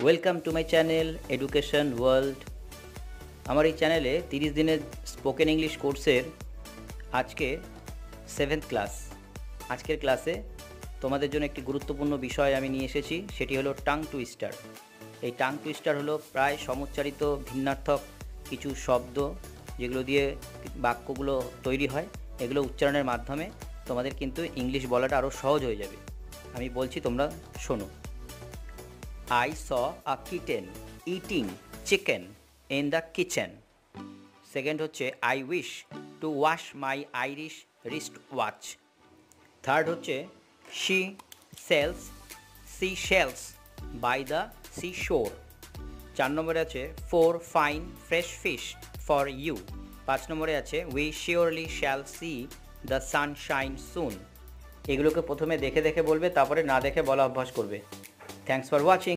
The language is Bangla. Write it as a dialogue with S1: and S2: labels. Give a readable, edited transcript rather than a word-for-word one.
S1: Welcome to my channel education world. আমার এই চ্যানেলে 30 দিনের স্পোকেন ইংলিশ কোর্সের আজকে 7th ক্লাস। আজকের ক্লাসে তোমাদের জন্য একটি গুরুত্বপূর্ণ বিষয় আমি নিয়ে এসেছি, সেটি হলো টাং টুইস্টার। এই টাং টুইস্টার হলো প্রায় সমুচ্চারিত ভিন্নার্থক কিছু শব্দ, যেগুলো দিয়ে বাক্যগুলো তৈরি হয়। এগুলো উচ্চারণের মাধ্যমে তোমাদের কিন্তু ইংলিশ বলাটা আরও সহজ হয়ে যাবে। আমি বলছি, তোমরা শোনো। I saw a kitten eating chicken in the kitchen. Second হচ্ছে I wish to wash my Irish wristwatch. Third হচ্ছে she sells seashells by the seashore. 4 নম্বরে আছে 4 fine fresh fish for you. 5 নম্বরে আছে we surely shall see the sunshine soon. এগুলোকে প্রথমে দেখে দেখে বলবে, তারপরে না দেখে বলা অভ্যাস করবে। Thanks for watching.